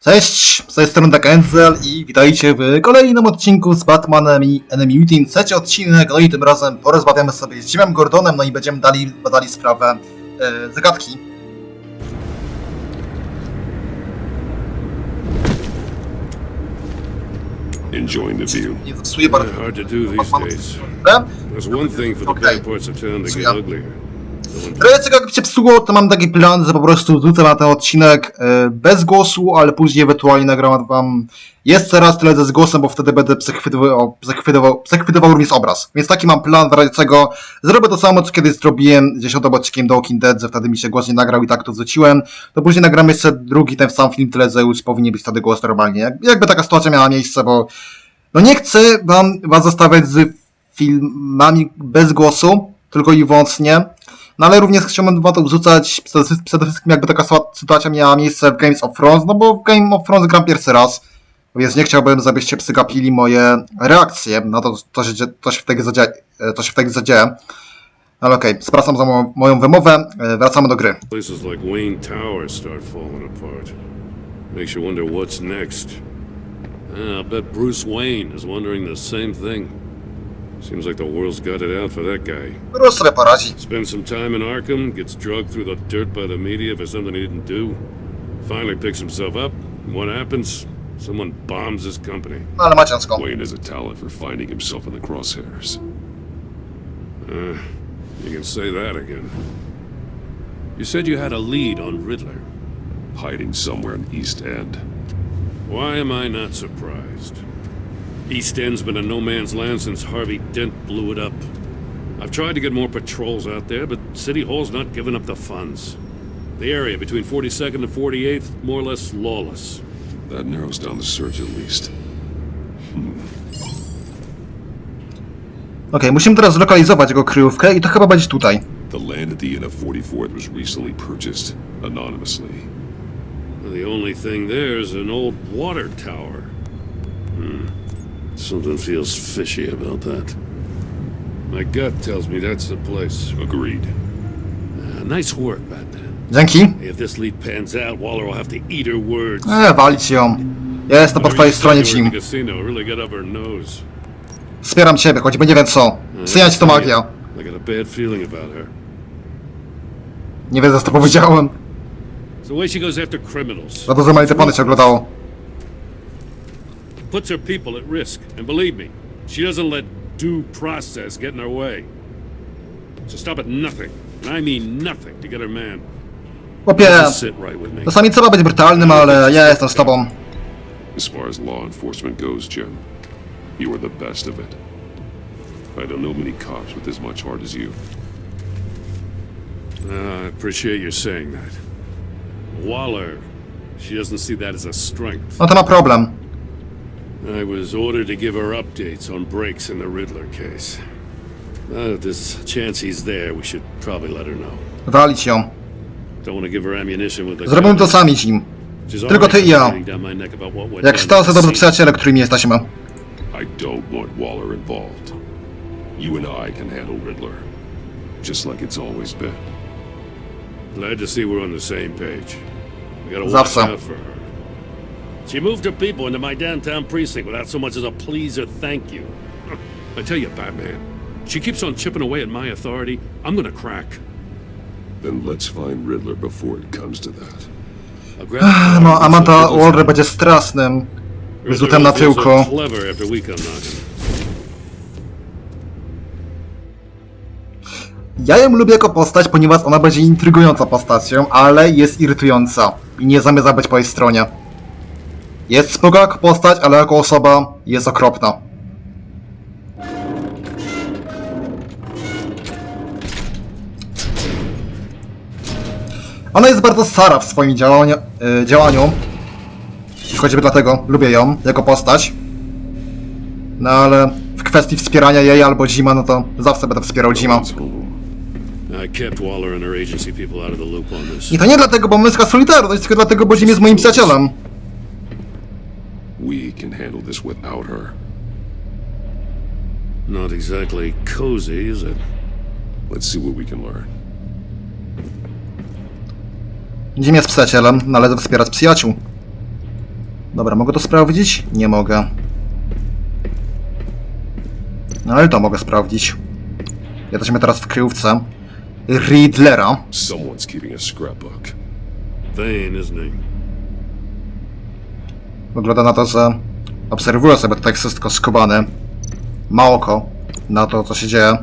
Cześć, z tej strony Enzel i witajcie w kolejnym odcinku z Batmanem i Enemy Within. Trzeci odcinek, no i tym razem porozmawiamy sobie z Jimem Gordonem, no i będziemy badali sprawę zagadki. Enjoying the view. Nie zepsuję bardzo. Hard to do these days. There's one thing for the bad parts of town to get uglier. Trochę jakby się psuło, to mam taki plan, że po prostu wrzucę na ten odcinek bez głosu, ale później ewentualnie nagram wam jeszcze raz tyle z głosem, bo wtedy będę przechwytywał również obraz. Więc taki mam plan, w razie czego zrobię to samo, co kiedyś zrobiłem z 10 odcinkiem do Walking Dead, że wtedy mi się głos nie nagrał i tak to wrzuciłem. To później nagram jeszcze drugi ten sam film, tyle że już powinien być wtedy głos normalnie. Jakby taka sytuacja miała miejsce, bo no nie chcę was zostawiać z filmami bez głosu, tylko i wyłącznie. No ale również chciałbym wam to wrzucać przede wszystkim jakby taka sytuacja miała miejsce w Games of Thrones, no bo w Game of Thrones gram pierwszy raz, więc nie chciałbym, żebyście przegapili moje reakcje na to, co się wtedy zadzieje. Ale okej, spraszam za moją wymowę, wracamy do gry. Places like Wayne Tower start falling apart. Makes you wonder what's next. I bet Bruce Wayne is wondering the same thing. Seems like the world's got it out for that guy. Bruce sobie poradzi. Spends some time in Arkham, gets drugged through the dirt by the media for something he didn't do. Finally picks himself up, and what happens? Someone bombs his company. No ale maciansko. Wayne has a talent for finding himself in the crosshairs. You can say that again. You said you had a lead on Riddler. Hiding somewhere in East End. Why am I not surprised? East End's been a no man's land since Harvey Dent blew it up. I've tried to get more patrols out there, but City Hall's not giving up the funds. The area between 42nd and 48th, more or less lawless. That narrows down the search at least. Okej, musimy teraz zlokalizować jego kryjówkę i to chyba będzie tutaj. The land at the end of 44th was recently purchased anonymously. The only thing there is an old water tower. Something feels fishy about that. My gut tells me that's the place. Agreed. Nice work, Batman. Dzięki. If this lead pans out, Waller will have to eat her words. Walić ją. Ja jestem po twojej stronie, Jim. Wspieram ciebie, choćby nie wiem co. Syjać to magia. Nie wiem, co to powiedziałem. Za dużo maltepany się oglądało. Puts her people at risk, and believe me, she doesn't let due process get in her way. So stop at nothing, and I mean nothing, to get her man. Chłopie, Sit right with me. czasami trzeba być brutalnym, ale ja jestem z tobą. As far as law enforcement goes, Jim, you are the best of it. I don't know many cops with as much heart as you. I appreciate you saying that. Waller, she doesn't see that as a strength. No to ma problem. I was ordered to give her updates on breaks in the Riddler case. If there's a chance he's there, we should probably let her know. Walić ją. Don't want to give her ammunition with the Zrobimy to sami, Jim. Tylko ty i ja. Jak sztosy dobrzy przyjaciele, którymi jesteśmy. I don't want Waller involved. You and I can handle Riddler. Just like it's always been. Glad to see we're on the same page. We gotta watch Zawsze. out for her. She moved her people into my downtown precinct without so much as a please or thank you. I tell you, Batman, she keeps on chipping away at my authority. I'm gonna crack. Then let's find Riddler before it comes to that. No, Amanda Waller będzie strasznym wyrzutem na tyłku. Ja ją lubię jako postać, ponieważ ona będzie intrygującą postacią, ale jest irytująca i nie zamierza być po jej stronie. Jest spoko jako postać, ale jako osoba jest okropna. Ona jest bardzo stara w swoim działaniu. I choćby dlatego lubię ją jako postać. No ale w kwestii wspierania jej albo Jima, no to zawsze będę wspierał Jima. I to nie dlatego, bo myska solidarność, tylko dlatego, bo Jim jest moim przyjacielem. We can handle this without her. Not exactly cozy, is it? Let's see what we can learn. Jim jest przyjacielem, należy wspierać przyjaciół. Dobra, mogę to sprawdzić? Nie mogę. No ale to mogę sprawdzić. Jesteśmy teraz w kryjówce Riddlera. Someone's keeping a scrapbook. Vain, isn't he? Wygląda na to, że obserwuję sobie tutaj wszystko skubane. Ma oko na to, co się dzieje.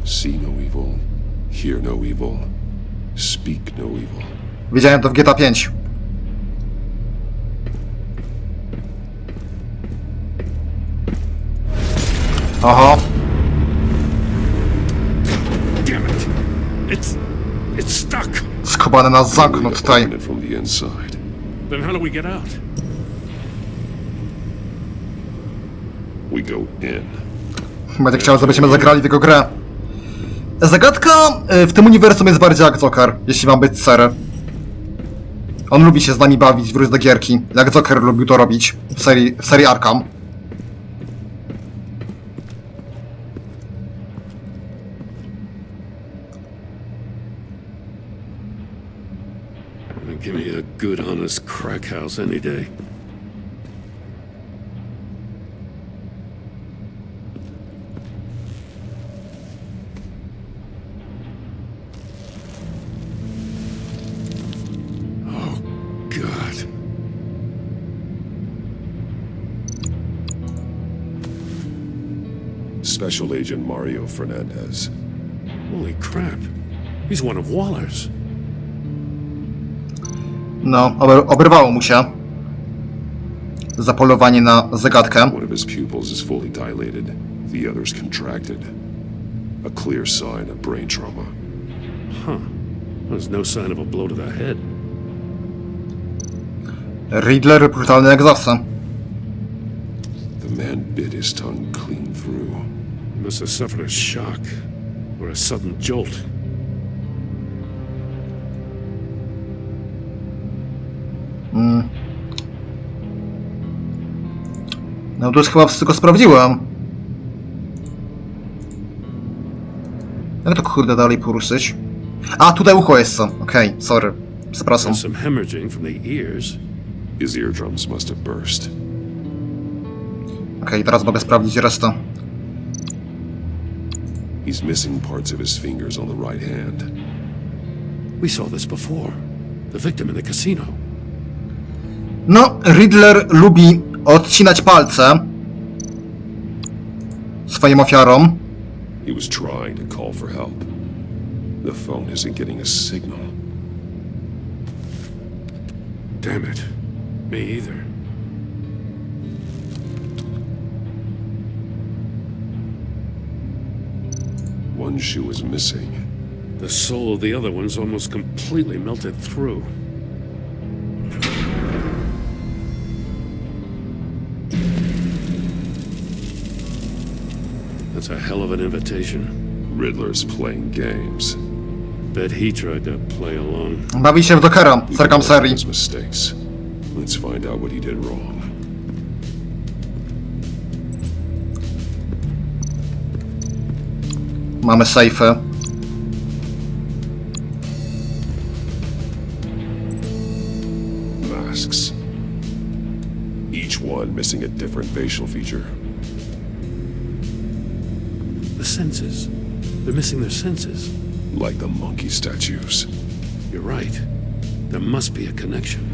See no evil, hear no evil, speak no evil. Widziałem to w GTA 5. Oho. Damn it! It's stuck. Skubane nas zamknął tutaj. Open it from the inside. Then how do we get out? We go in. Będzie chciał, żebyśmy zagrali tylko grę. Zagadka w tym uniwersum jest bardziej jak Joker, jeśli mam być sery. On lubi się z nami bawić w różne gierki, jak Joker lubił to robić w serii Arkham. Give me a good, honest crack house any day. Oh, God. Special Agent Mario Fernandez. Holy crap. He's one of Waller's. No, oberwało mu się zapolowanie na zagadkę. One of his pupils is fully dilated. The other's contracted. A clear sign of brain trauma. Huh. There's no sign of a blow to the head. Riddler brutalny jak zawsze. The man bit his tongue clean through. He must have suffered a shock or a sudden jolt. No to już chyba wszystko sprawdziłem. Jak to kurde dalej poruszyć? A, tutaj ucho jest co. Okej, sorry. Przepraszam. There's some hemorrhaging from the ears. His eardrums must have burst. Okej, teraz mogę sprawdzić resztę. He's missing parts of his fingers on the right hand. We saw this before. The victim in the casino. No, Riddler lubi odcinać palce swoim ofiarom. He was trying to call for help. The phone isn't getting a signal. Damn it. Me either. One shoe is missing. The soul of the other one's almost completely melted through. That's a hell of an invitation. Riddler's playing games. Bet he tried to play along. Bawi się w Jokera We z can Arkham learn serii. his mistakes. Let's find out what he did wrong. Mamy sejfy. Masks. Each one missing a different facial feature. The senses. They're missing their senses. Like the monkey statues. You're right. There must be a connection.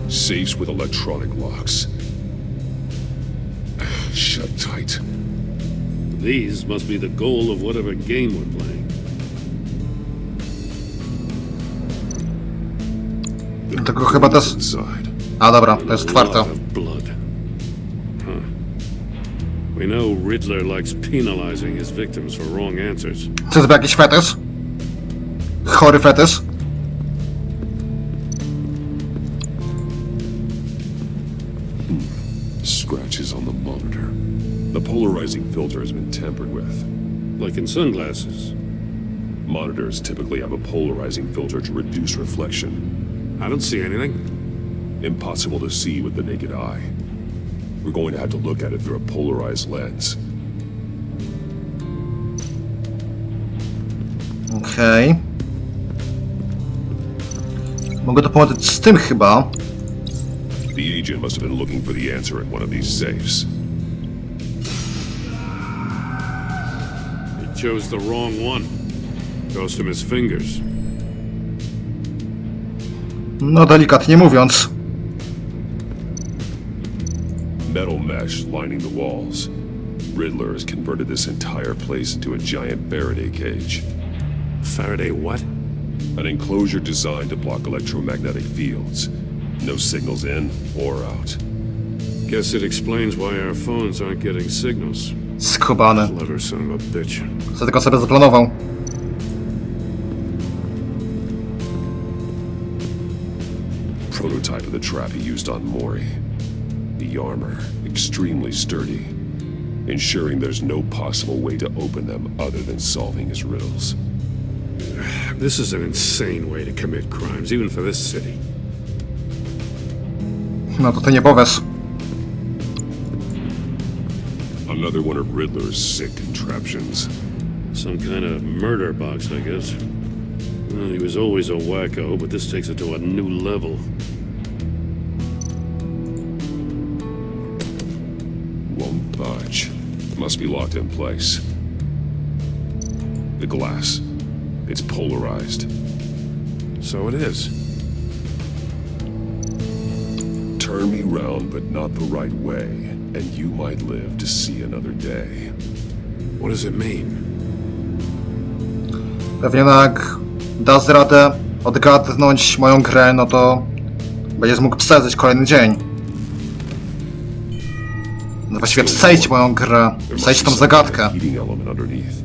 Safes with electronic locks. Shut tight. These must be the goal of whatever game we're playing. Tego chyba też... Inside. A dobra, to jest A czwarte. lot of blood. Huh. We know Riddler likes penalizing his victims for wrong answers. Czy to jakiś fetysz? Chory fetysz? Scratches on the monitor. The polarizing filter has been tampered with. Like in sunglasses. Monitors typically have a polarizing filter to reduce reflection. I don't see anything. Impossible to see with the naked eye. We're going to have to look at it through a polarized lens. Okej. Mogę to połączyć z tym chyba. The agent must have been looking for the answer in one of these safes. He chose the wrong one. Cost him his fingers. No delikatnie mówiąc. Metal mesh lining the walls. Riddler has converted this entire place into a giant Faraday cage. Faraday what? An enclosure designed to block electromagnetic fields. No signals in or out. Guess it explains why our phones aren't getting signals. Skubany. Clever son of a bitch. Co tylko sobie zaplanował. Prototype of the trap he used on Mori. The armor, extremely sturdy, ensuring there's no possible way to open them other than solving his riddles. This is an insane way to commit crimes, even for this city. No to ty nie powiesz. Another one of Riddler's sick contraptions. Some kind of murder box, I guess. Well, he was always a wacko, but this takes it to a new level. Won't budge. Must be locked in place. The glass. It's polarized. So it is. Turn me round, but not the right way, and you might live to see another day. What does it mean? Pewnie jak dasz radę odgadnąć moją grę, no to będziesz mógł przeżyć kolejny dzień. No właściwie przejść moją grę, przejść tą zagadkę. Heating element underneath.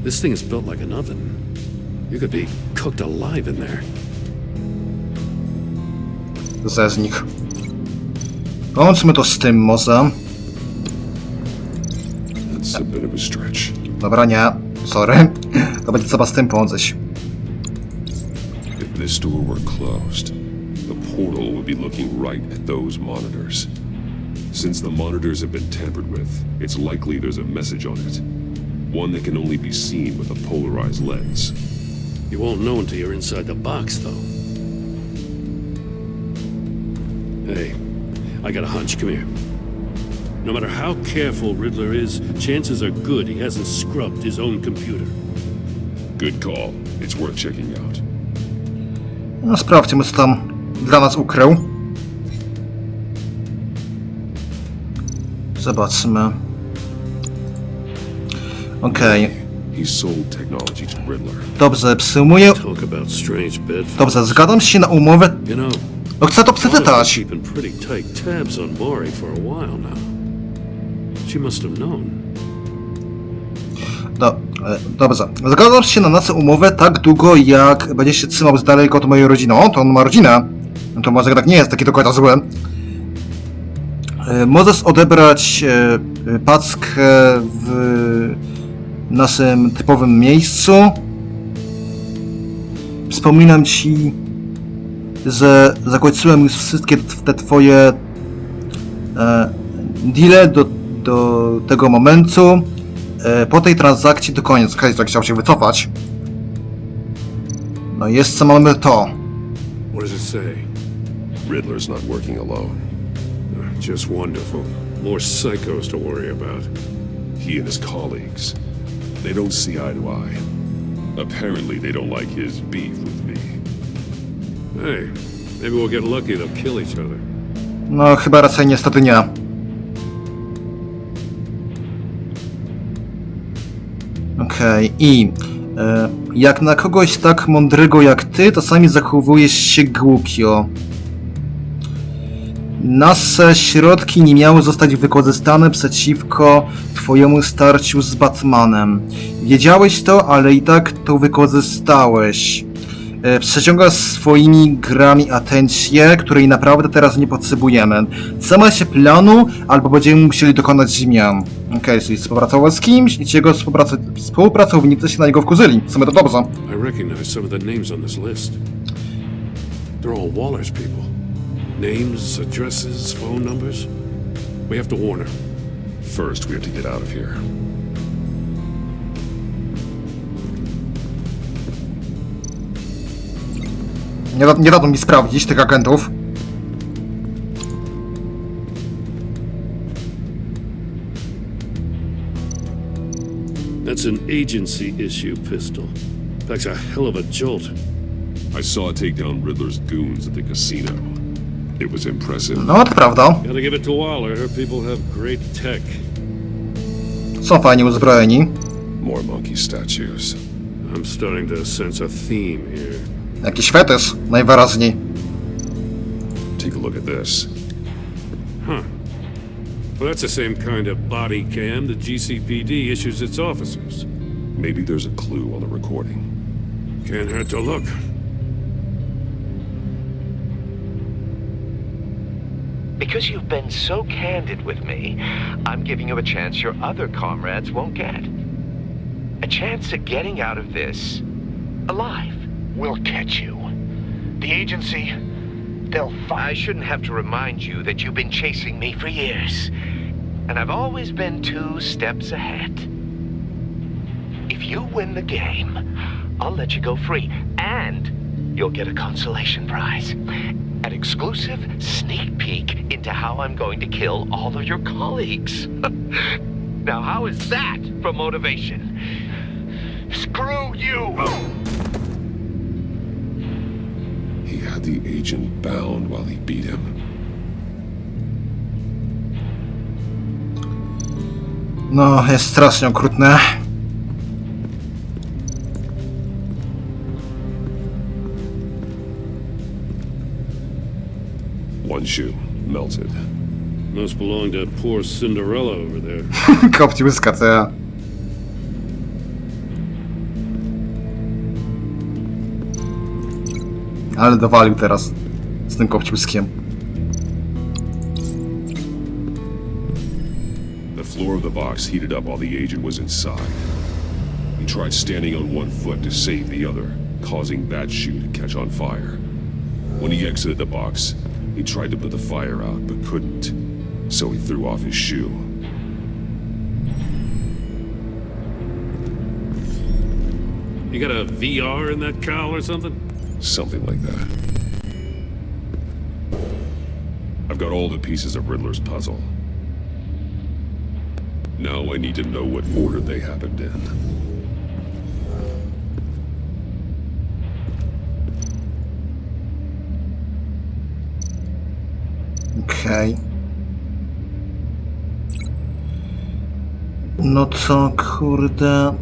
This thing is built like an oven. You could be cooked alive in there. Ze z nich. Połączmy to z tym może. That's a bit of a stretch. Dobra, nie. Sorry. To będzie trzeba z tym połączyć. If this door were closed, the portal would be looking right at those monitors. Since the monitors have been tampered with, it's likely there's a message on it. One that can only be seen with a polarized lens. You won't know until you're inside the box, though. Hey, I got a hunch. Come here. No matter how careful Riddler is, chances are good he hasn't scrubbed his own computer. Good call. It's worth checking out. No sprawdźmy, co tam dla nas ukrył. Zobaczmy. Okej. He sold technology to Riddler. Dobrze, przyjmuję. Talk about strange bedfellows. Dobrze, zgadzam się na umowę. You know, No chcę to Mother's been przeczytać. keeping pretty tight tabs on Mori for a while now. She must have known. Dobrze. Zgadzam się na naszą umowę tak długo, jak będzie się trzymał z daleka od mojej rodziny. O, to on ma rodzinę. No to może tak nie jest taki do końca zły. Możesz odebrać paczkę w naszym typowym miejscu. Wspominam ci, że zakończyłem już wszystkie te twoje deale do tego momentu. Po tej transakcji do końca. Kryjówka chciał się wycofać. No i jeszcze mamy to. What does it say? Riddler's not working alone. Just wonderful. More psychos to worry about. He and his colleagues, they don't see eye to eye. Apparently they don't like his beef with me. Hey, maybe we'll get lucky. They'll kill each other. No chyba raczej niestety nie. Okej, i jak na kogoś tak mądrego jak ty, czasami zachowujesz się głupio. Nasze środki nie miały zostać wykorzystane przeciwko twojemu starciu z Batmanem. Wiedziałeś to, ale i tak to wykorzystałeś. Przeciągasz swoimi grami atencję, której naprawdę teraz nie potrzebujemy. Trzymaj się planu, albo będziemy musieli dokonać zmian. Okej, czyli współpracował z kimś i ci jego współpracownicy się na niego wkurzyli. W sumie to dobrze. I recognize some of the names on this list. They're all Waller's people. Names, addresses, phone numbers. We have to warn her. First, we have to get out of here. Nie dadzą mi sprawdzić tych agentów. That's an agency issue pistol. Packs a hell of a jolt. I saw it take down Riddler's goons at the casino. It was impressive. No, to prawda. Gotta give it to Waller. Her people have great tech. Są fajnie uzbrojeni. More monkey statues. I'm starting to sense a theme here. Jakiś fetysz, najwyraźniej. Take a look at this. Huh. Well, that's the same kind of body cam the GCPD issues its officers. Maybe there's a clue on the recording. Can't hurt to look. Because you've been so candid with me, I'm giving you a chance your other comrades won't get. A chance at getting out of this alive. We'll catch you. The agency, they'll find... I shouldn't have to remind you that you've been chasing me for years. And I've always been 2 steps ahead. If you win the game, I'll let you go free. And you'll get a consolation prize. An exclusive sneak peek into how I'm going to kill all of your colleagues. Now, how is that for motivation? Screw you! He had the agent bound while he beat him. No, jest strasznie okrutne. One shoe, melted. Must belong to poor Cinderella over there. Kopci łyska, Ale dowalił teraz z tym kopciuskiem. The floor of the box heated up while the agent was inside. He tried standing on one foot to save the other, causing that shoe to catch on fire. When he exited the box, he tried to put the fire out, but couldn't, so he threw off his shoe. You got a VR in that cowl or something? Something like that. I've got all the pieces of Riddler's puzzle. Now I need to know what order they happened in. Okej. No co, kurde...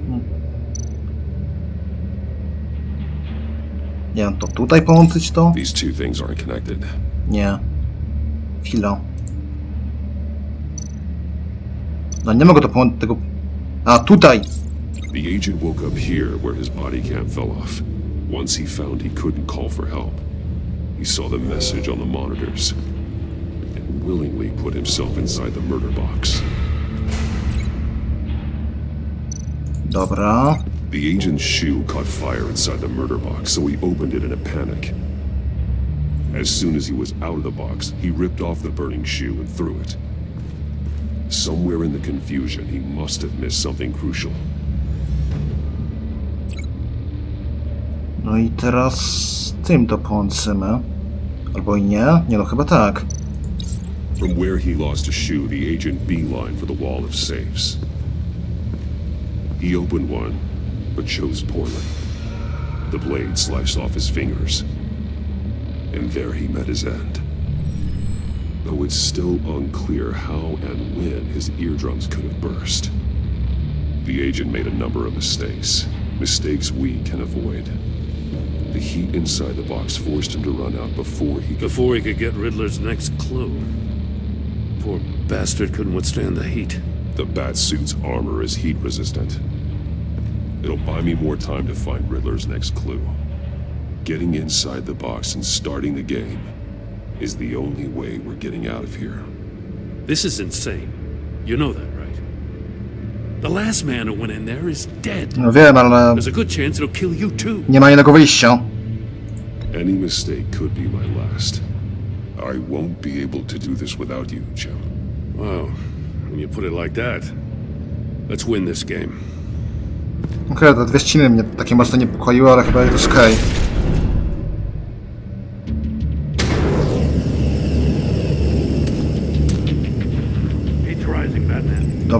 Nie wiem, to tutaj połączyć to? These two things aren't connected. Nie. Chwila. No nie mogę to połączyć tego... A, tutaj! The agent woke up here where his body cam fell off. Once he found he couldn't call for help, he saw the message on the monitors and willingly put himself inside the murder box. Dobra. The agent's shoe caught fire inside the murder box, so he opened it in a panic. As soon as he was out of the box, he ripped off the burning shoe and threw it. Somewhere in the confusion, he must have missed something crucial. No i teraz z tym to połączymy. Albo i nie? Nie, no chyba tak. From where he lost a shoe, the agent beelined for the wall of safes. He opened one, but chose poorly. The blade sliced off his fingers. And there he met his end. Though it's still unclear how and when his eardrums could have burst. The agent made a number of mistakes. Mistakes we can avoid. The heat inside the box forced him to run out before he Could get Riddler's next clue. Poor bastard couldn't withstand the heat. The Batsuit's armor is heat resistant. It'll buy me more time to find Riddler's next clue. Getting inside the box and starting the game is the only way we're getting out of here. This is insane. You know that, right? The last man who went in there is dead. No wiem, ale There's a good chance it'll kill you too. nie ma innego wyjścia. Any mistake could be my last. I won't be able to do this without you, Jim. Wow, when you put it like that, let's win this game. Okej, te dwie ściny mnie takie mocno niepokoiły, ale chyba jest okej.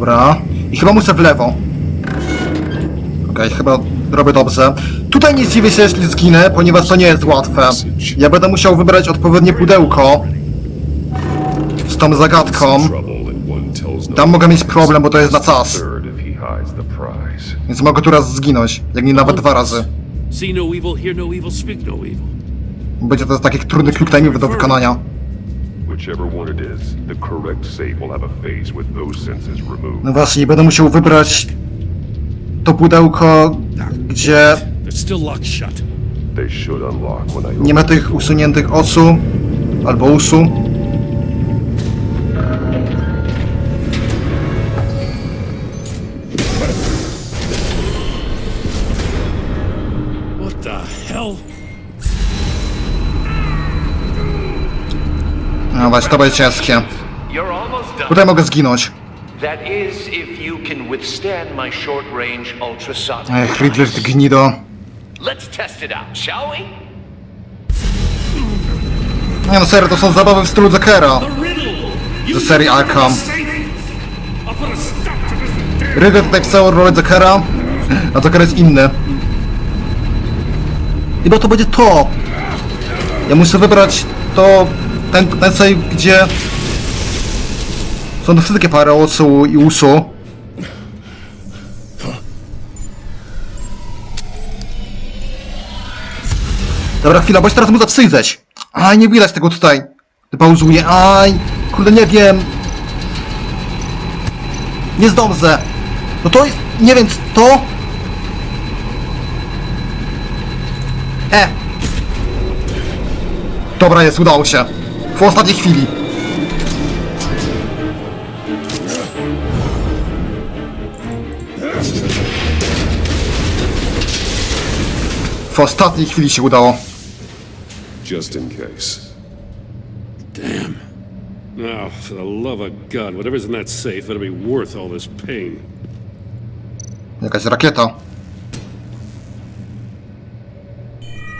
Dobra. I chyba muszę w lewo. Okej, chyba robię dobrze. Tutaj nie zdziwię się, jeśli zginę, ponieważ to nie jest łatwe. Ja będę musiał wybrać odpowiednie pudełko z tą zagadką. Tam mogę mieć problem, bo to jest na czas. Więc mogę tu raz zginąć, jak nie nawet 2 razy. See no evil, hear no evil, speak no evil. Będzie to takich trudnych quick time'ów do wykonania. Whichever one it is, the correct save will have a phase with those senses removed. No właśnie, będę musiał wybrać to pudełko, gdzie They're still locked shut. They should unlock when I nie ma tych usuniętych oczu albo uszu. What the hell? No właśnie, to będzie ciężkie. You're almost done. Tutaj mogę zginąć. That is, if you can withstand my short-range ultrasonic. Ech, Riddler, ty gnido. Let's test it out, shall we? Nie no, serio, to są zabawy w stylu Jokera. Ze serii Arkham. Riddler tutaj wstał rolę Jokera, a Joker jest inny. Chyba to będzie to. Ja muszę wybrać to, ten save, gdzie są to wszystkie pary oczu i uszu. Dobra, chwila, bo się teraz mu zaprzyjrzeć. Aj, nie widać tego tutaj. Pauzuję, aj, kurde, nie wiem. Nie zdążę. No to jest, nie wiem, to? Dobra, jest, udało się. W ostatniej chwili. W ostatniej chwili się udało. just in case. Damn. Now, for the love of God, whatever's in that safe better be worth all this pain. Jakaś rakieta.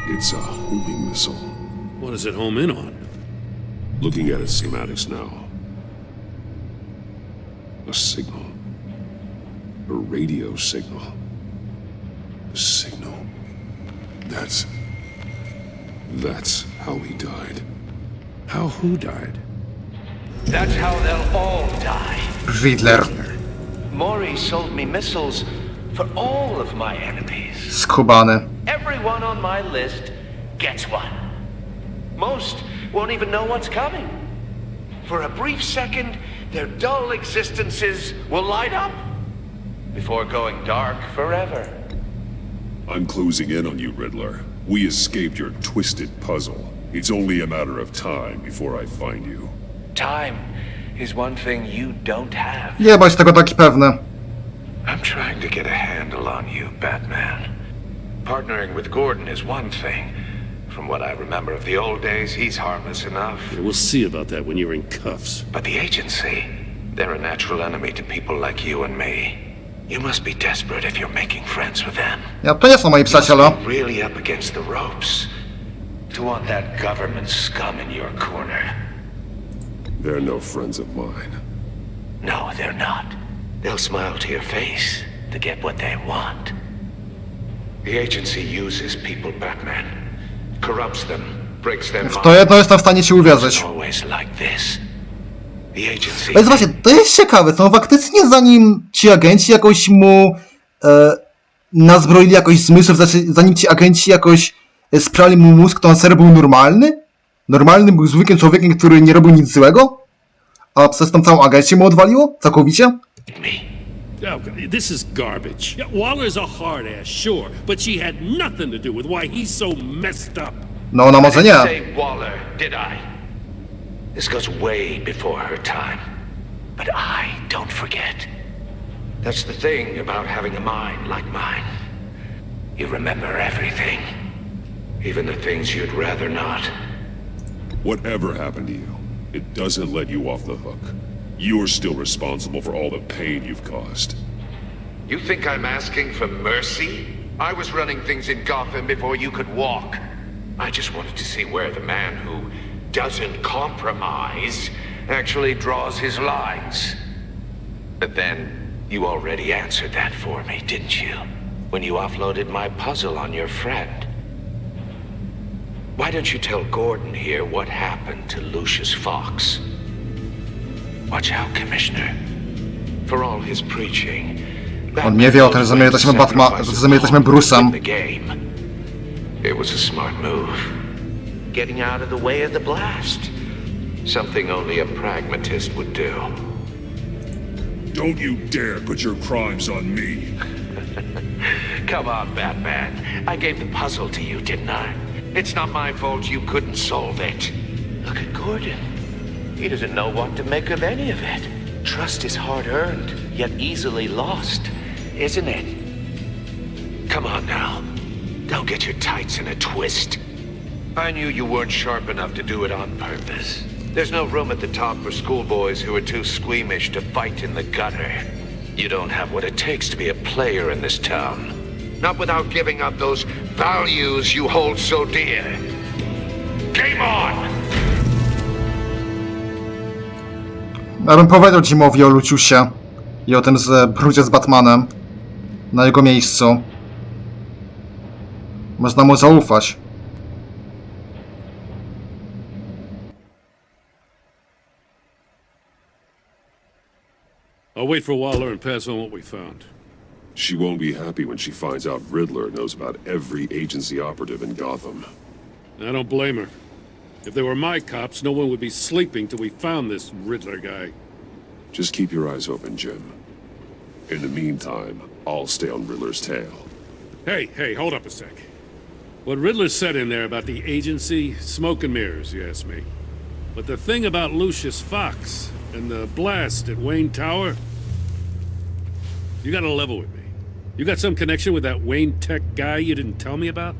It's a homing missile. What does it home in on? Looking at its schematics now. A signal. A radio signal. A signal. That's how he died. How who died? That's how they'll all die. Riddler. Maury sold me missiles for all of my enemies. Skubany. Everyone on my list gets one. Most won't even know what's coming. For a brief second, their dull existences will light up before going dark forever. I'm closing in on you, Riddler. We escaped your twisted puzzle. It's only a matter of time before I find you. Time is one thing you don't have. Nie bądź tego taki pewny. I'm trying to get a handle on you, Batman. Partnering with Gordon is one thing. From what I remember of the old days, he's harmless enough. Yeah, we'll see about that when you're in cuffs. But the agency, they're a natural enemy to people like you and me. You must be desperate if you're making friends with them. Ja, to nie są moi przyjaciele. Really up against the ropes. To want that government scum in your corner. They're no friends of mine. No, they're not. They'll smile to your face to get what they want. The agency uses people, Batman. Corrupts them, breaks their W to jedno jestem w stanie ci uwierzyć. always like this. The agency. Ale zobaczcie, to jest ciekawe, to faktycznie zanim ci agenci jakoś mu nazbroili jakoś zmysłów, zanim ci agenci jakoś sprali mu mózg, to on serio był normalny? Normalnym był zwykłym człowiekiem, który nie robił nic złego? A przez tą całą agencję mu odwaliło? Całkowicie? Oh, this is garbage. Yeah, Waller's a hard ass, sure, but she had nothing to do with why he's so messed up. No, ona może nie. Say Waller, did I? This goes way before her time. But I don't forget. That's the thing about having a mind like mine. You remember everything. Even the things you'd rather not. Whatever happened to you, it doesn't let you off the hook. You're still responsible for all the pain you've caused. You think I'm asking for mercy? I was running things in Gotham before you could walk. I just wanted to see where the man who doesn't compromise actually draws his lines. But then, you already answered that for me, didn't you? When you offloaded my puzzle on your friend. Why don't you tell Gordon here what happened to Lucius Fox? Watch out, Commissioner. For all his preaching, On nie wie o tym, że my jesteśmy że my jesteśmy Bruce'em. It was a smart move. Getting out of the way of the blast. Something only a pragmatist would do. Don't you dare put your crimes on me. Come on, Batman. I gave the puzzle to you, didn't I? It's not my fault you couldn't solve it. Look at Gordon. He doesn't know what to make of any of it. Trust is hard-earned, yet easily lost, isn't it? Come on now. Don't get your tights in a twist. I knew you weren't sharp enough to do it on purpose. There's no room at the top for schoolboys who are too squeamish to fight in the gutter. You don't have what it takes to be a player in this town. Not without giving up those values you hold so dear. Game on! Ja bym powiedział Jimowi o Luciusie i o tym brudzie z Batmanem na jego miejscu. Można mu zaufać. I'll wait for Waller and pass on what we found. She won't be happy when she finds out Riddler knows about every agency operative in Gotham. I don't blame her. If they were my cops, no one would be sleeping till we found this Riddler guy. Just keep your eyes open, Jim. In the meantime, I'll stay on Riddler's tail. Hey, hold up a sec. What Riddler said in there about the agency, smoke and mirrors, you ask me. But the thing about Lucius Fox and the blast at Wayne Tower, you gotta level with me. You got some connection with that Wayne Tech guy you didn't tell me about?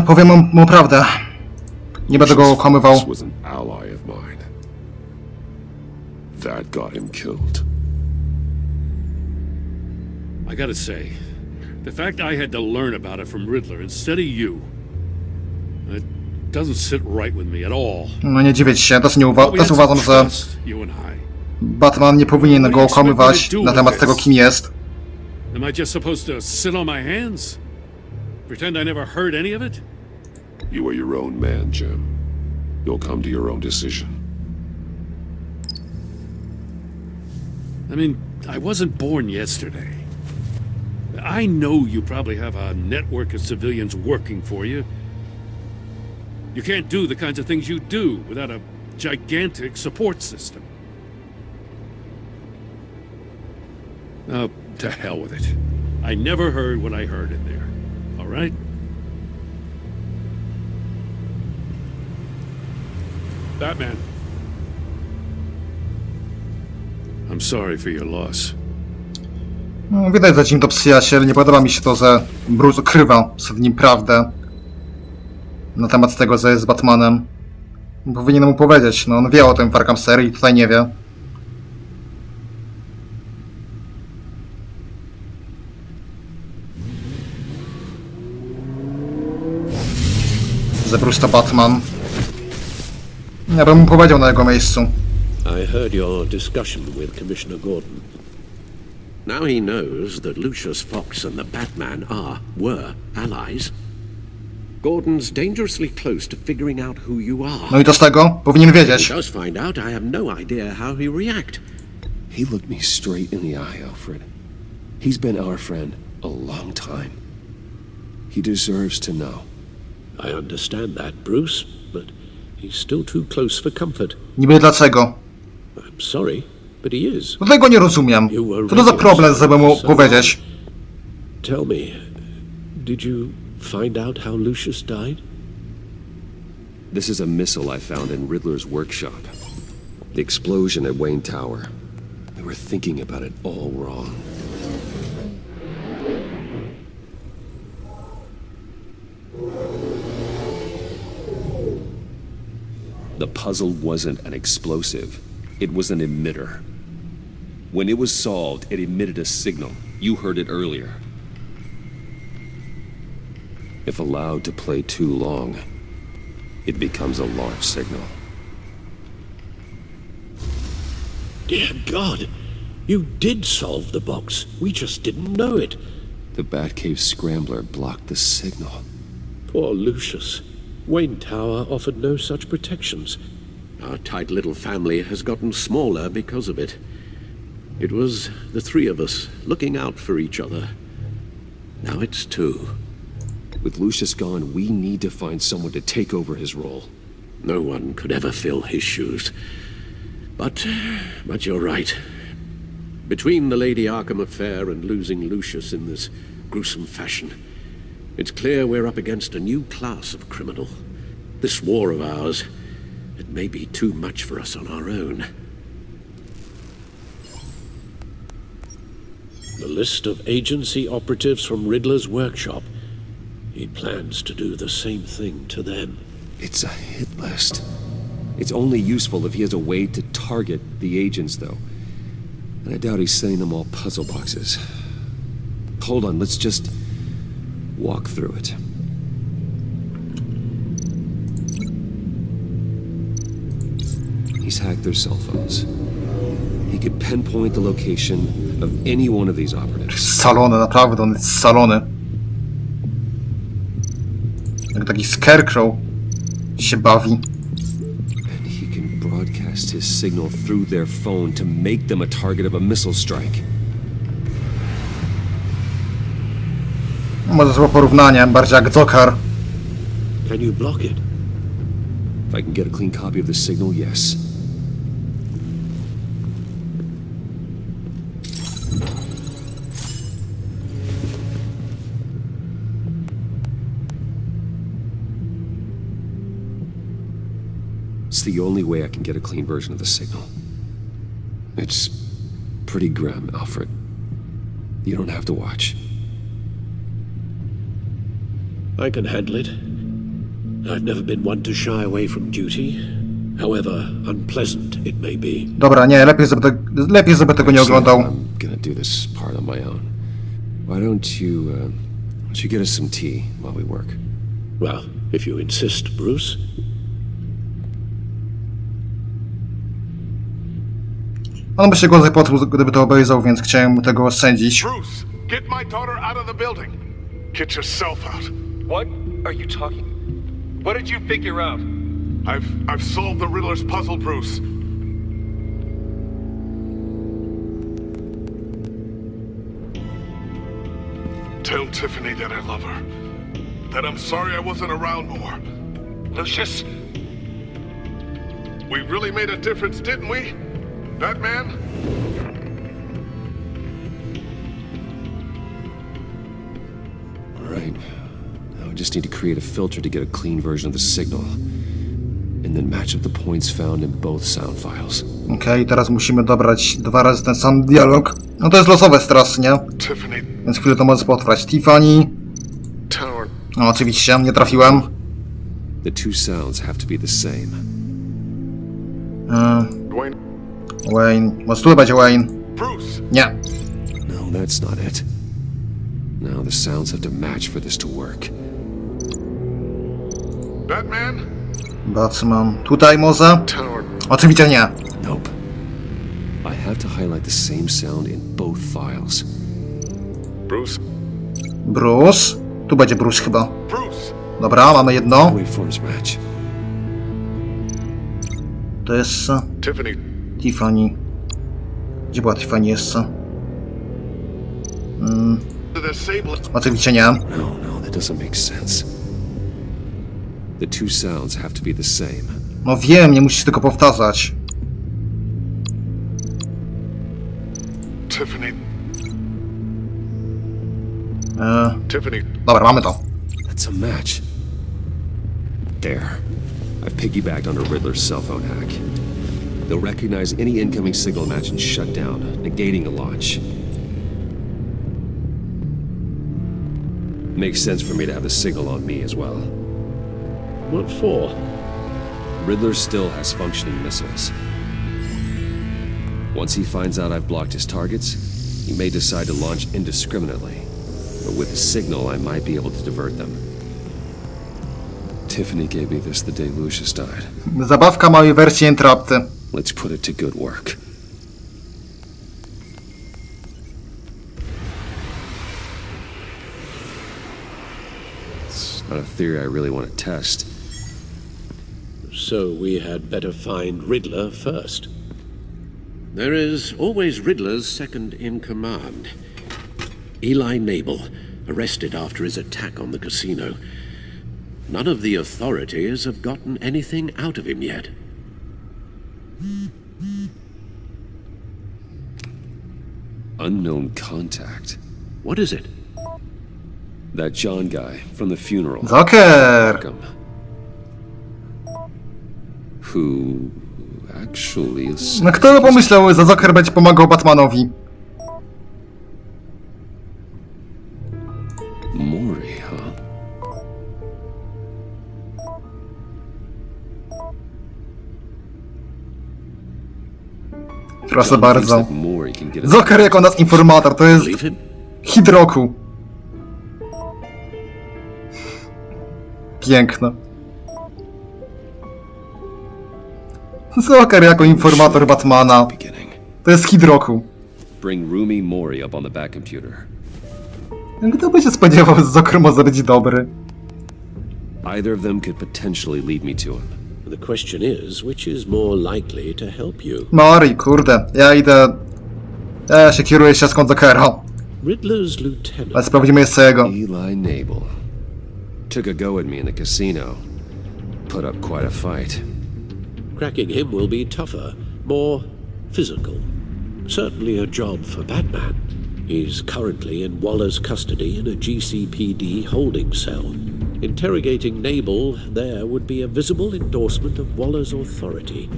Powiem mu prawdę. Nie będę go okłamywał. This was an ally of mine. That got him killed. I gotta say, the fact I had to learn about it from Riddler instead of you, it doesn't sit right with me at all. No nie dziwię się, też uważam, że You and I. Batman nie powinien go okłamywać na temat tego, kim jest. Am I just supposed to sit on my hands? Pretend I never heard any of it? You are your own man, Jim. You'll come to your own decision. I mean, I wasn't born yesterday. I know you probably have a network of civilians working for you. You can't do the kinds of things you do without a gigantic support system. Oh, to hell with it. I never heard what I heard in there. All right? Batman. I'm sorry for your loss. No, widać, że Jim to przyjaciel. Nie podoba mi się to, że Bruce ukrywa przed nim prawdę na temat tego, że jest z Batmanem. Powinienem mu powiedzieć. No, on wie o tym w Arkham serii, tutaj nie wie. Że Bruce to Batman. Ja bym mu powiedział na jego miejscu. I heard your discussion with Commissioner Gordon. Now he knows that Lucius Fox and the Batman were allies. Gordon's dangerously close to figuring out who you are. No i to z tego? Powinien If he wiedzieć. does find out, I have no idea how he'll react. He looked me straight in the eye, Alfred. He's been our friend a long time. He deserves to know. I understand that, Bruce, but he's still too close for comfort. Niby dlaczego? I'm sorry, but he is. No tego nie rozumiem. Co to za problem, żeby mu powiedzieć? Tell me, did you find out how Lucius died? This is a missile I found in Riddler's workshop. The explosion at Wayne Tower. We were thinking about it all wrong. The puzzle wasn't an explosive. It was an emitter. When it was solved, it emitted a signal. You heard it earlier. If allowed to play too long, it becomes a large signal. Dear God, you did solve the box. We just didn't know it. The Batcave scrambler blocked the signal. Poor Lucius. Wayne Tower offered no such protections. Our tight little family has gotten smaller because of it. It was the three of us looking out for each other. Now it's two. With Lucius gone, we need to find someone to take over his role. No one could ever fill his shoes. But you're right. Between the Lady Arkham affair and losing Lucius in this gruesome fashion, it's clear we're up against a new class of criminal. This war of ours, it may be too much for us on our own. The list of agency operatives from Riddler's workshop. He plans to do the same thing to them. It's a hit list. It's only useful if he has a way to target the agents, though. And I doubt he's sending them all puzzle boxes. Hold on, let's just walk through it. He's hacked their cell phones. He could pinpoint the location of any one of these operatives. Salony, naprawdę, on jest salony. Jak taki scarecrow się bawi. And he can broadcast his signal through their phone to make them a target of a missile strike. Może złe porównanie, bardziej jak Dzokar. Can you block it? If I can get a clean copy of the signal, yes. It's the only way I can get a clean version of the signal. It's pretty grim, Alfred. You don't have to watch. I can handle it. I've never been one to shy away from duty, however unpleasant it may be. Dobra, nie, lepiej żeby tego nie oglądał. I'm gonna do this part on my own. Why don't you get us some tea while we work? Well, if you insist, Bruce. On by się gorzej poczuł, gdyby to obejrzał, więc chciałem mu tego oszczędzić. Bruce, get my daughter out of the building. Get yourself out. What are you talking? What did you figure out? I've solved the Riddler's puzzle, Bruce. Tell Tiffany that I love her. That I'm sorry I wasn't around more. Lucius? We really made a difference, didn't we? Batman? All right. Now I just need to create a filter to get a clean version of the signal. And then match up the points found in both sound files. Okej, teraz musimy dobrać 2 razy ten sam dialog. No to jest losowe strasznie, Tiffany więc chwilę to może potrwać. Tiffany. Tower. No oczywiście, nie trafiłem. The two sounds have to be the same. Dwayne. Wayne. Może tu będzie Wayne. Bruce. Nie. No, that's not it. Now the sounds have to match for this to work. Batman? Batman. Tutaj może? Tower. Oczywiście nie. Nope. I have to highlight the same sound in both files. Bruce. Bruce. Tu będzie Bruce chyba. Bruce. Dobra, mamy jedno. Waveforms match. To jest Tiffany. Tiffany. Gdzie była Tiffany jeszcze? The disable. Oczywiście nie. No, that doesn't make sense. The two sounds have to be the same. No wiem, nie musisz tego powtarzać. Tiffany. Tiffany. Dobra, mamy to. That's a match. There. I've piggybacked onto Riddler's cell phone hack. They'll recognize any incoming signal match and shut down, negating a launch. Makes sense for me to have the signal on me as well. What for? Riddler still has functioning missiles. Once he finds out I've blocked his targets, he may decide to launch indiscriminately. But with the signal, I might be able to divert them. Tiffany gave me this the day Lucius died. Zabawka małej wersji Entrapty. Let's put it to good work. Not a theory I really want to test. So we had better find Riddler first. There is always Riddler's second in command. Eli Nabel, arrested after his attack on the casino. None of the authorities have gotten anything out of him yet. Unknown contact. What is it? That John guy from the funeral. Joker! Who actually is... No kto by pomyślał, że Joker będzie pomagał Batmanowi? Mori, huh? Proszę John thinks bardzo. that Mori can get us- Joker jako nasz informator, to jest Believe him? hit roku. Piękne. Joker jako informator Batmana. Beginning. To jest hit roku. Bring Rumi Mori up on the back computer. Kto by się spodziewał, że Joker może być dobry? Either of them could potentially lead me to him. The question is, which is more likely to help you? Mori, kurde, ja idę... Ja się kieruję ścieżką Jokera. Riddler's Ale lieutenant. sprawdzimy jeszcze jego. Eli Nabel. Took a go at me in the casino. Put up quite a fight. Cracking him will be tougher, more physical. Certainly a job for Batman. He's currently in Waller's custody in a GCPD holding cell. Interrogating Nabel there would be a visible endorsement of Waller's authority.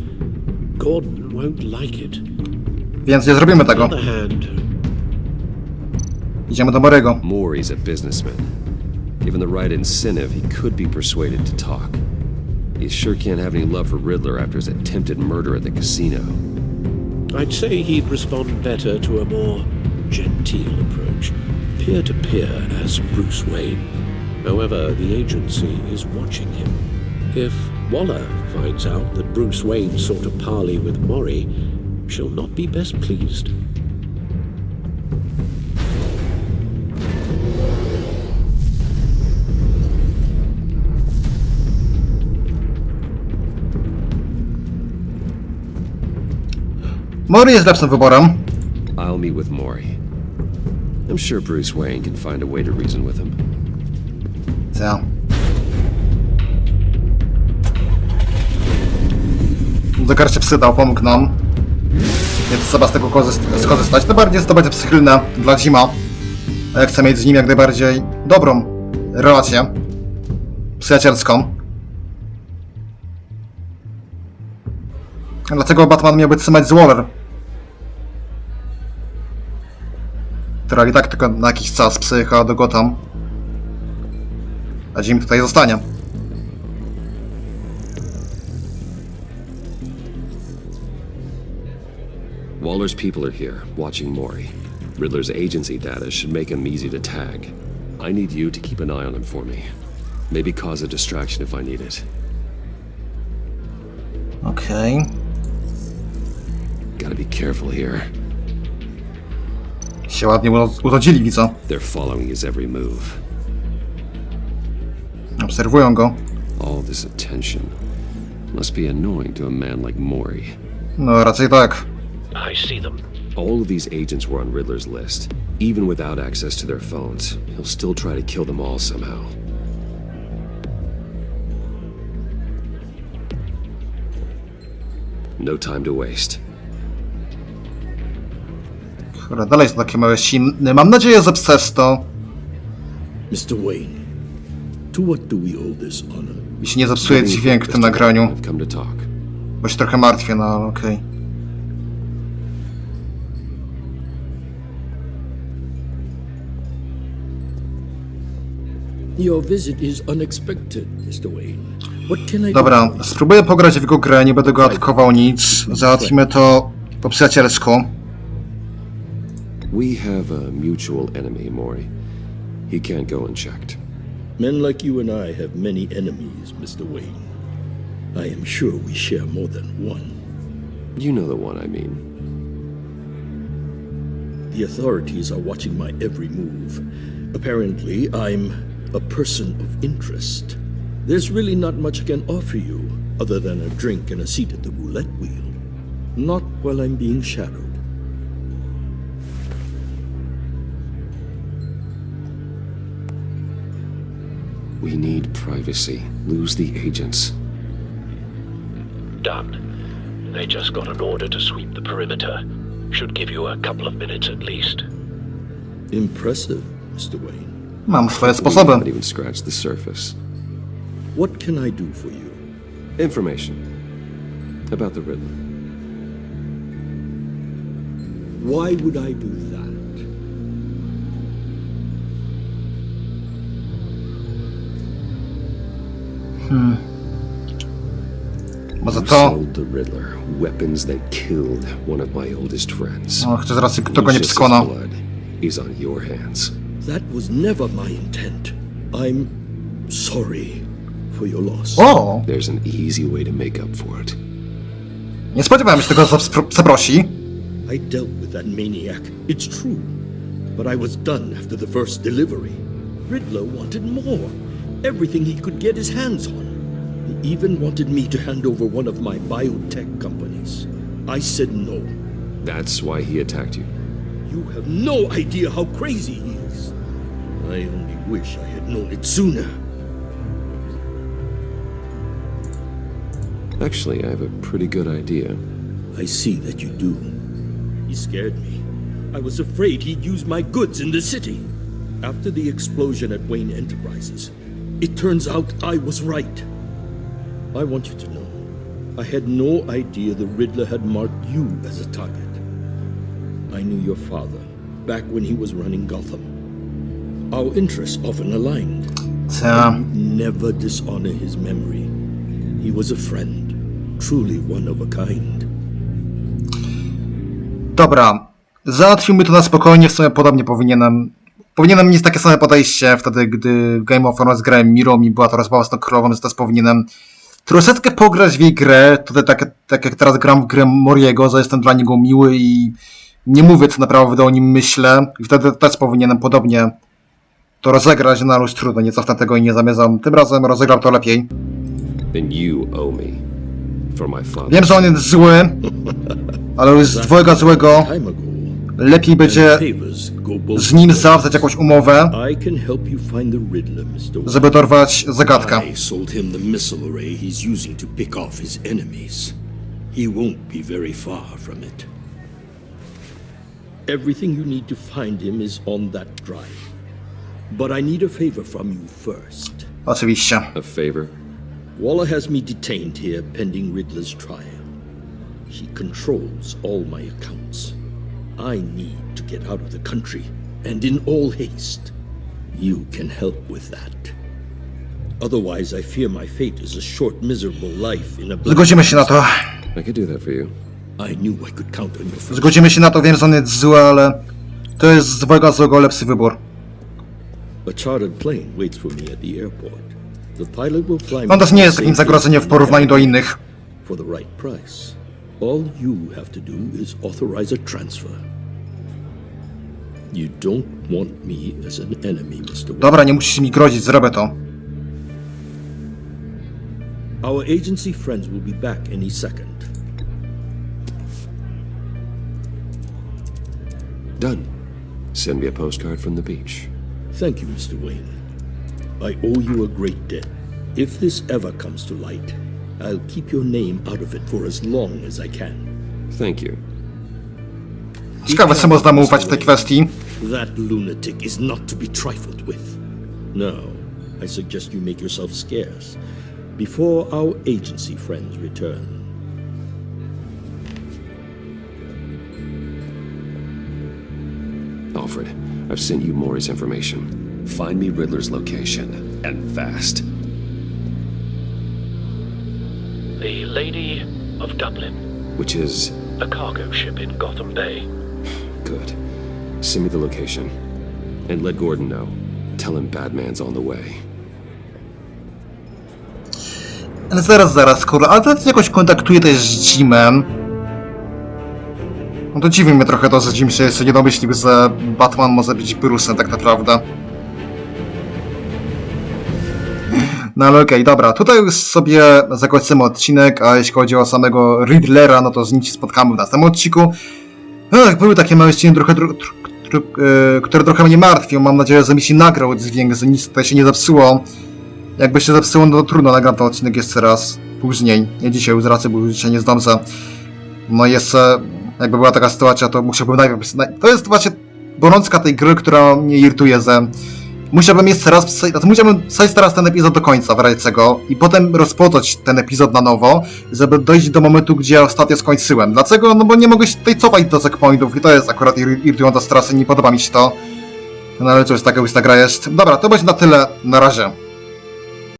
Gordon won't like it. Więc nie zrobimy On the tego. other hand, Idziemy do Moriego. Mori's a businessman. Given the right incentive, he could be persuaded to talk. He sure can't have any love for Riddler after his attempted murder at the casino. I'd say he'd respond better to a more genteel approach, peer-to-peer as Bruce Wayne. However, the agency is watching him. If Waller finds out that Bruce Wayne sought a parley with Mori, she'll not be best pleased. Mori jest lepszym wyborem. I'll meet with Mori. I'm sure Bruce Wayne can find a way to reason with him. Ja. Joker się przydał, pomógł nam. Więc trzeba z tego skorzystać. To bardziej jest to będzie przychylne dla Zima. A ja chcę mieć z nim jak najbardziej dobrą relację. Przyjacielską. Dlaczego Batman miałby trzymać z Waller? Która i tak tylko na jakiś czas przyjechała do Gotham. A Jim tutaj zostanie. Waller's people are here, watching Mori. Riddler's agency data should make him easy to tag. I need you to keep an eye on him for me. Maybe cause a distraction if I need it. Okej. Gotta be careful here. Się ładnie urodzili, widzę. They're following his every move. Obserwują go. All this attention must be annoying to a man like Mori. No raczej tak. I see them. All of these agents were on Riddler's list. Even without access to their phones, he'll still try to kill them all somehow. No time to waste. Dobra, dalej są takie małe siny. Mam nadzieję, że przez to, Mr. Wayne, to what do we owe this honor? jeśli nie zepsuje dźwięk w tym nagraniu, I've come to talk. bo się trochę martwię, no ale okej. Your visit is unexpected, Mr. Wayne. What can I Dobra, do? spróbuję pograć w jego grę, nie będę go atakował nic. Załatwimy to po przyjacielsku. We have a mutual enemy, Mori. He can't go unchecked. Men like you and I have many enemies, Mr. Wayne. I am sure we share more than one. You know the one I mean. The authorities are watching my every move. Apparently, I'm a person of interest. There's really not much I can offer you other than a drink and a seat at the roulette wheel. Not while I'm being shadowed. We need privacy. Lose the agents. Done. They just got an order to sweep the perimeter. Should give you a couple of minutes at least. Impressive, Mr. Wayne. Mam swoje We sposoby. haven't even scratched the surface. What can I do for you? Information about the Riddler. Why would I do that? Może You to... sold the Riddler weapons that killed one of my oldest friends. No, chcę zaraz kto go nie Lucius's przekona. blood is on your hands. That was never my intent. I'm sorry for your loss. O! There's an easy way to make up for it. Nie spodziewałem się tego, że przeprosi. I dealt with that maniac, it's true. But I was done after the first delivery. Riddler wanted more. Everything he could get his hands on. He even wanted me to hand over one of my biotech companies. I said no. That's why he attacked you. You have no idea how crazy he is. I only wish I had known it sooner. Actually, I have a pretty good idea. I see that you do. He scared me. I was afraid he'd use my goods in the city. After the explosion at Wayne Enterprises, it turns out I was right. I want you to know, I had no idea the Riddler had marked you as a target. I knew your father, back when he was running Gotham. Our interests often aligned. I would never dishonor his memory. He was a friend, truly one of a kind. Dobra, załatwimy to na spokojnie, w sumie podobnie powinienem mieć takie same podejście wtedy, gdy w Game of Thrones grałem Mirą i była to rozmowa z tą królową, więc też powinienem troszeczkę pograć w jej grę, tutaj tak jak teraz gram w grę Moriego, że jestem dla niego miły i nie mówię co naprawdę o nim myślę i wtedy też powinienem podobnie to rozegrać, no ale już trudno, nie cofnę tego i nie zamierzam, tym razem rozegram to lepiej. Then you owe me for my father. Wiem, że on jest zły, ale już z dwojga złego lepiej będzie z nim zawrzeć jakąś umowę, żeby dorwać zagadkę. I sold him the missile array he's using to pick off his enemies. He won't be very far from it. Everything you need to find him is on that drive. But I need a favor from you first. Oczywiście. A favor? Waller has me detained here pending Riddler's trial. He controls all my accounts. I need to get out of the country, and in all haste. You can help with that. Otherwise, I fear my fate is a short, miserable life in a... Zgodzimy się na to. I could do that for you. I knew I could count on your... Zgodzimy się na to, wiem, że on jest zły, ale to jest z dwojga złego lepszy wybór. A chartered plane waits for me at the airport. The pilot will fly me... On też nie jest takim zagrożeniem w porównaniu do innych. For the right price. All you have to do is authorize a transfer. You don't want me as an enemy, Mr. Wayne. Dobra, nie musisz mi grozić, zrobię to. Our agency friends will be back any second. Done. Send me a postcard from the beach. Thank you, Mr. Wayne. I owe you a great debt. If this ever comes to light, I'll keep your name out of it for as long as I can. Thank you. Ciekawe, co można mu ufać w tej kwestii. That lunatic is not to be trifled with. No, I suggest you make yourself scarce before our agency friends return. Alfred, I've sent you Maury's information. Find me Riddler's location, and fast. The Lady of Dublin. Which is... A cargo ship in Gotham Bay. Good. Send me the location. And let Gordon know. Tell him Batman's on the way. Ale zaraz, kurwa, ale to jakoś kontaktuje też z Jimem. No to dziwi mnie trochę to, że Jim się jeszcze nie domyślił, że Batman może być Bruce'em tak naprawdę. No ale okej, dobra, tutaj już sobie zakończymy odcinek, a jeśli chodzi o samego Riddlera, no to z nim się spotkamy w następnym odcinku. Były takie małe ściany, które trochę mnie martwią. Mam nadzieję, że mi się nagrał dźwięk, że nic tutaj się nie zepsuło. Jakby się zepsuło, no to trudno, nagram ten odcinek jeszcze raz później. Nie dzisiaj już z racji, bo już dzisiaj nie zdążę. No i jeszcze, jakby była taka sytuacja, to musiałbym najpierw... To jest właśnie gorączka tej gry, która mnie irytuje, że musiałbym jeszcze raz... musiałbym przejść teraz ten epizod do końca, w razie czego, i potem rozpocząć ten epizod na nowo, żeby dojść do momentu, gdzie ostatnio skończyłem. Dlaczego? No bo nie mogę się tutaj cofać do checkpointów i to jest akurat irytująca strasznie, nie podoba mi się to. No ale cóż, taka już ta gra jest. Dobra, to będzie na tyle. Na razie.